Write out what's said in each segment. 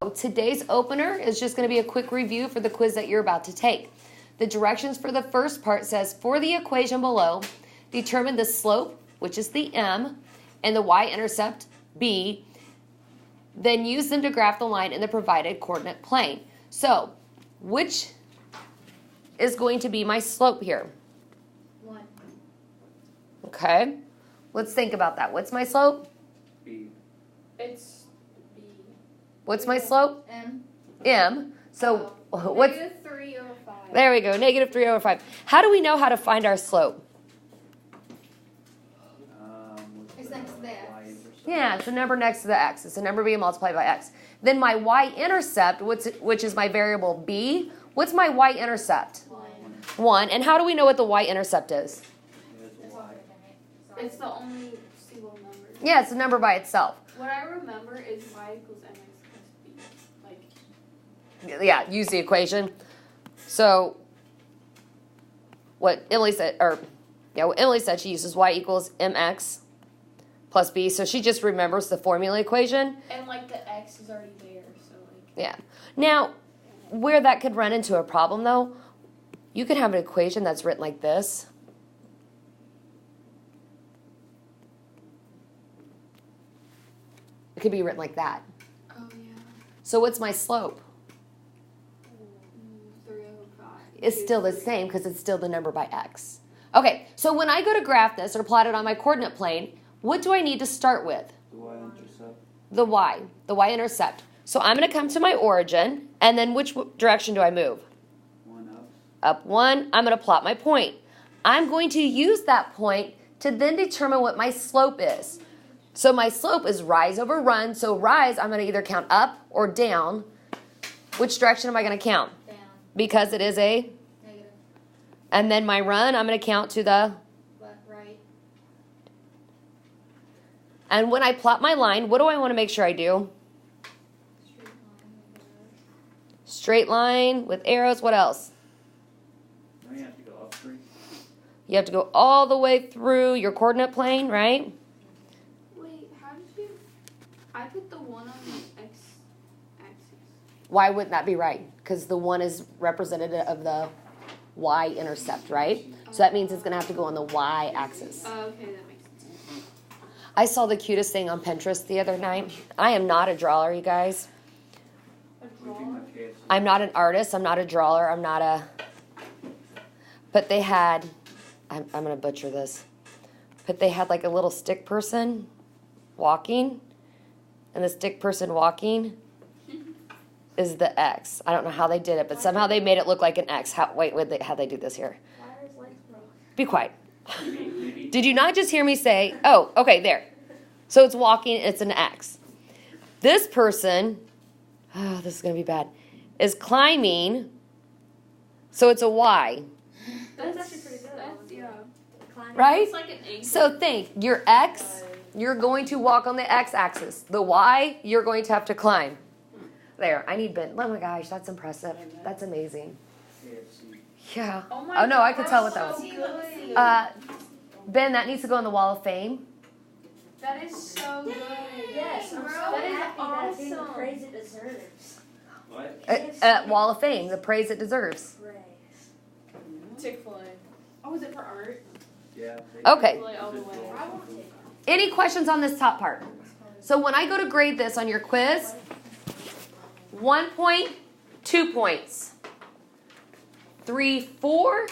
today's opener is just going to be a quick review for the quiz that you're about to take. The directions for the first part says, for the equation below, determine the slope, which is the m, and the y-intercept, b, then use them to graph the line in the provided coordinate plane. So, which is going to be my slope here? 1. Okay, let's think about that. What's my slope? B. It's B. What's my slope? M. M. So, what's... -3/5. There we go, -3/5. How do we know how to find our slope? It's next to the x. Yeah, it's a number next to the x. It's a number being multiplied by x. Then my y-intercept, which is my variable b, what's my y-intercept? 1. And how do we know what the y-intercept is? It's the only single number. Yeah, it's a number by itself. What I remember is y equals mx plus b. Like, Yeah, use the equation. So, what Emily said, what Emily said, she uses y equals mx plus b. So she just remembers the formula equation. and like the x is already there, so like. Yeah. Now, where that could run into a problem, though, you could have an equation that's written like this. It could be written like that. Oh yeah. So what's my slope? 3/5. It's still the same because it's still the number by x. Okay, so when I go to graph this or plot it on my coordinate plane, what do I need to start with? The y-intercept. The y-intercept. So I'm going to come to my origin, and then which direction do I move? 1 up. Up 1, I'm going to plot my point. I'm going to use that point to then determine what my slope is. So my slope is rise over run. So rise, I'm going to either count up or down. Which direction am I going to count? Down. Because it is a... Negative. And then my run, I'm going to count to the... Left. Right. And when I plot my line, what do I want to make sure I do? Straight line. Straight line with arrows. What else? Now you have to go up 3. You have to go all the way through your coordinate plane, right? Wait, how did you? I put the 1 on the x-axis. Why wouldn't that be right? Because the 1 is representative of the y-intercept, right? So that means it's going to have to go on the y-axis. Oh, okay, that makes sense. I saw the cutest thing on Pinterest the other night. I am not a drawer, you guys. I'm not an artist. I'm not a drawer. I'm not a... But they had... I'm going to butcher this. But they had like a little stick person walking. And the stick person walking is the X. I don't know how they did it, but somehow they made it look like an X. How'd they do this here? Be quiet. Did you not just hear me say, oh, okay, there. So it's walking, it's an X. This person, oh, this is going to be bad, is climbing, so it's a Y. That's actually pretty good. Yeah. Right? It's like an anchor. So think, your X, you're going to walk on the X-axis. The Y, you're going to have to climb. There, I need Ben. Oh my gosh, that's impressive. That's amazing. KFC. Yeah. Oh my no, I could tell what that so was. good. Ben, that needs to go in the Wall of Fame. That is so good. Yes, I'm Bro, so that is happy that's being the awesome. praise it deserves. What? Wall of Fame, the praise it deserves. Praise. Chick-fil-A. Oh, is it for art? Yeah. Okay. Chick-fil-A all the way. I won't take it. Any questions on this top part? So when I go to grade this on your quiz, 1 point, 2 points, 3, 4,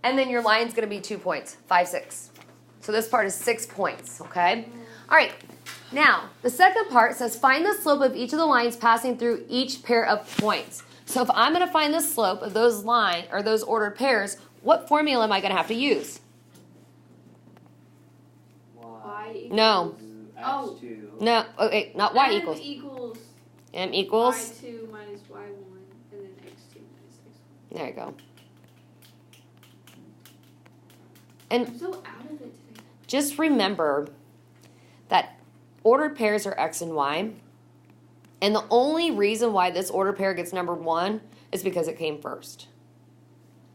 and then your line's going to be 2 points, 5, 6. So this part is 6 points, okay? All right. Now, the second part says find the slope of each of the lines passing through each pair of points. So if I'm going to find the slope of those those ordered pairs, what formula am I going to have to use? Y equals. No. Oh. X2. No, okay, not y M equals. equals M equals. y2 minus y1, and then x2 minus x1. There you go. I'm so out of it today. Just remember that ordered pairs are x and y. And the only reason why this ordered pair gets numbered 1 is because it came first.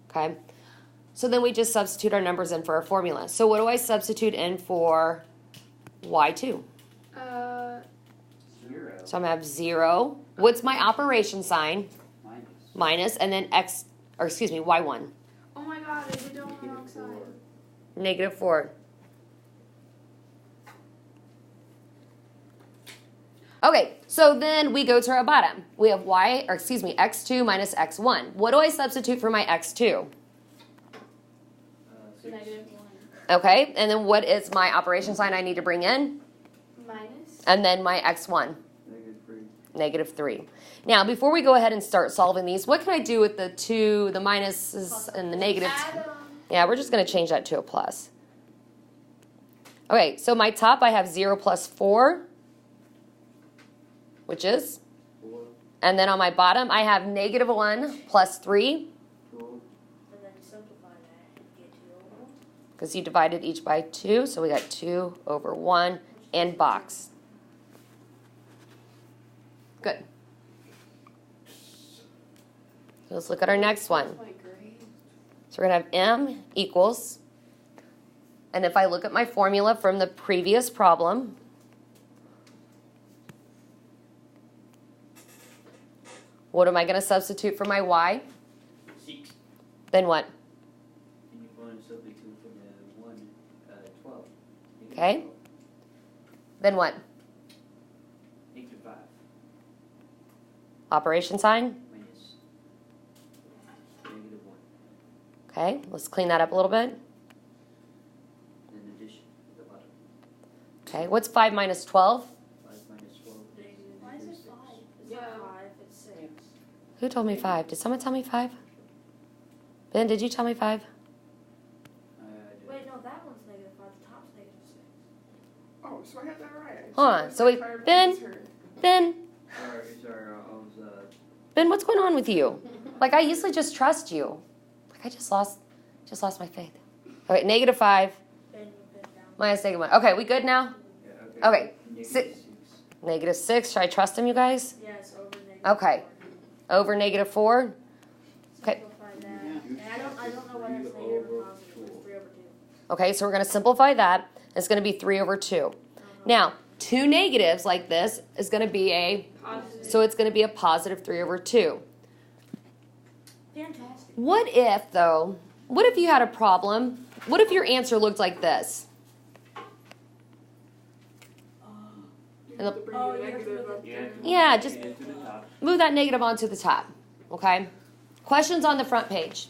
Okay? So then we just substitute our numbers in for our formula. So what do I substitute in for y2? 0. So I'm gonna have 0. What's my operation sign? Minus. Minus, and then x, or excuse me, y1. Oh my god, I did it on the wrong side. Negative 4. Okay, so then we go to our bottom. We have x2 minus x1. What do I substitute for my x2? 6. -1. Okay, and then what is my operation sign I need to bring in? Minus. And then my x1, Negative 3. -3. Now, before we go ahead and start solving these, what can I do with the 2, the minuses, and the negative? Add 'em. Yeah, we're just going to change that to a plus. Okay, so my top I have 0 plus 4, which is, 4. and then on my bottom I have -1 plus 3, 2. And then simplify that and get 2 over 1. because you divided each by 2, so we got 2 over 1, and box. Good. So let's look at our next one. My grade. So we're going to have m equals, and if I look at my formula from the previous problem, what am I going to substitute for my y? 6. Then what? And you want to substitute for the 1, 12. Okay. Then what? Negative 5. Operation sign? Minus. Negative 1. Okay, let's clean that up a little bit. And addition at the bottom. Okay, what's 5 minus 12? 5 minus 12. Why is it 5? It's Yeah. not 5, it's 6. Who told me 5? Did someone tell me 5? Ben, did you tell me 5? Wait, no, that one's -5. The top's -6. Oh, so I had that right. Hold on, so wait, Ben? Ben, Sorry, I was, Ben, what's going on with you? Like, I usually just trust you. Like, I just lost my faith. Okay, -5 Then you put down. minus -1. Okay, we good now? yeah, Okay. Negative Si- 6. -6, should I trust him, you guys? Yes, over -4. Okay. Over -4? Okay. Simplify that. And I don't know whether it's negative or positive. It's 3 over 2. Okay, so we're going to simplify that. It's going to be 3 over 2. Now, 2 negatives like this is going to be Positive. so it's going to be a positive 3 over 2. Fantastic. What if you had a problem? What if your answer looked like this? You have to bring Oh, the you have to negative move up. it. Yeah, just And to the top. move that negative onto the top. Okay? Questions on the front page.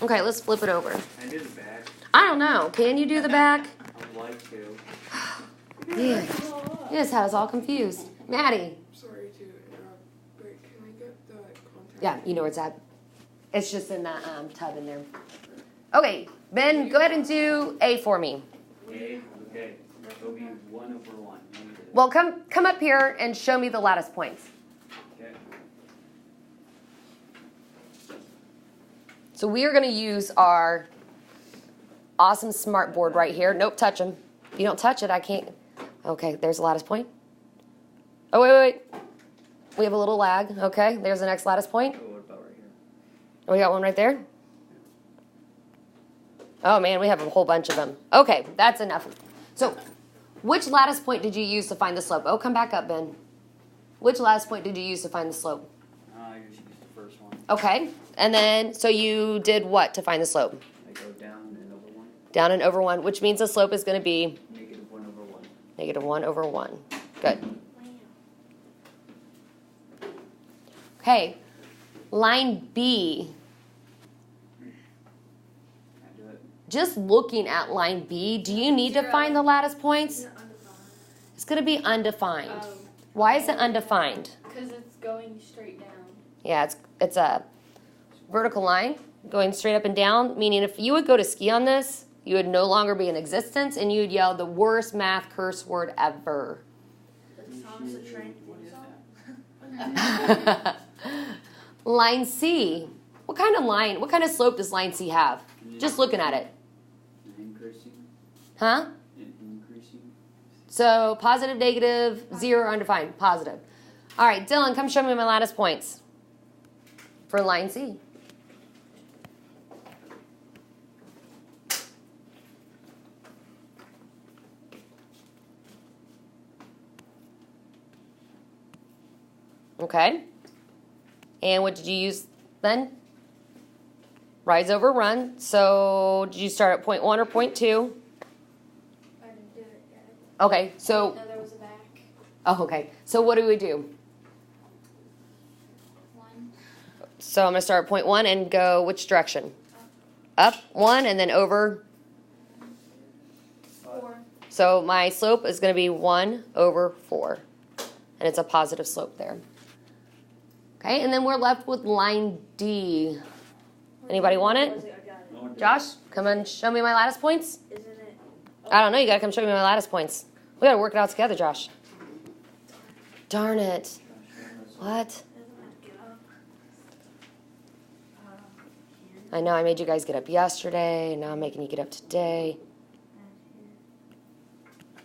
Okay, let's flip it over. I did the back. I don't know. Can you do the back? I would like to. Yeah. You just had us all confused. Maddie. Sorry to interrupt, but can I get the contact? Yeah, you know where it's at. It's just in that tub in there. Okay, Ben, go ahead and do A for me. Okay. It'll be 1 over 1. Negative. Well, come up here and show me the lattice points. Okay. So we are going to use our awesome smart board right here. Nope, touch them. If you don't touch it, I can't. Okay, there's a lattice point. Oh, wait. We have a little lag. Okay, there's the next lattice point. So what about right here? Oh, we got one right there. Oh, man, we have a whole bunch of them. Okay, that's enough. So which lattice point did you use to find the slope? Oh, come back up, Ben. Which lattice point did you use to find the slope? I just used the first one. Okay, and then, so you did what to find the slope? I go down and over 1. Down and over 1, which means the slope is going to be Negative 1 over 1. -1 over 1. Good. Okay, line B. I do it. Just looking at line B, do you need to find the lattice points? It's going to be undefined. Why is it undefined? Because it's going straight down. Yeah, it's a vertical line going straight up and down, meaning if you would go to ski on this, you would no longer be in existence and you would yell the worst math curse word ever. The song's a train song. Line C. What kind of slope does line C have? Just looking at it. Increasing. Huh? Increasing. So positive, negative, 0, undefined, positive. All right, Dylan, come show me my lattice points for line C. Okay. And what did you use then? Rise over run. So did you start at point 1 or point 2? I didn't do it yet. Okay, so, No, there was a back. oh, okay. So what do we do? One. So I'm going to start at point 1 and go which direction? Up 1 and then over. 4. So my slope is going to be 1 over 4. And it's a positive slope there. Okay, and then we're left with line D. Anybody want What it? was it? I got it. No one did. Josh, come and show me my lattice points. Isn't it? I don't know, you got to come show me my lattice points. We got to work it out together, Josh. Darn it. Gosh, What? Doesn't have to get up. Here I know I made you guys get up yesterday, and now I'm making you get up today. and here.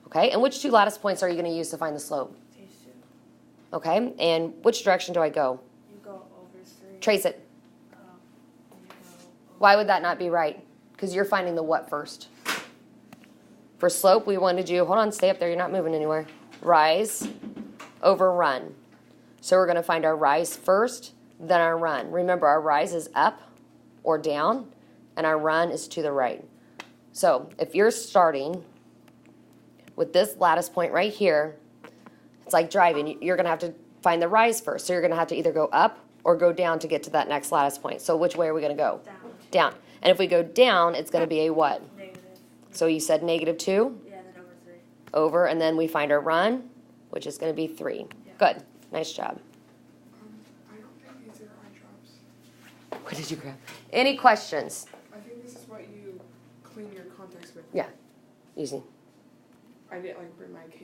Okay, and which 2 lattice points are you going to use to find the slope? These two. Okay, and which direction do I go? You go over 3. Trace it. You go Why would that not be right? Because you're finding the what first? For slope, we wanted to do, hold on, stay up there, you're not moving anywhere. Rise over run. So we're going to find our rise first, then our run. Remember, our rise is up or down, and our run is to the right. So if you're starting with this lattice point right here, it's like driving. You're going to have to find the rise first. So you're going to have to either go up or go down to get to that next lattice point. So which way are we going to go? down. Down. And if we go down, it's going to be a what? Negative. So you said -2 Yeah, then over 3. over, and then we find our run, which is going to be 3. Yeah. Good. Nice job. I don't think these are eye drops. What did you grab? Any questions? I think this is what you clean your contacts with. Yeah. Easy. I didn't like bring my case.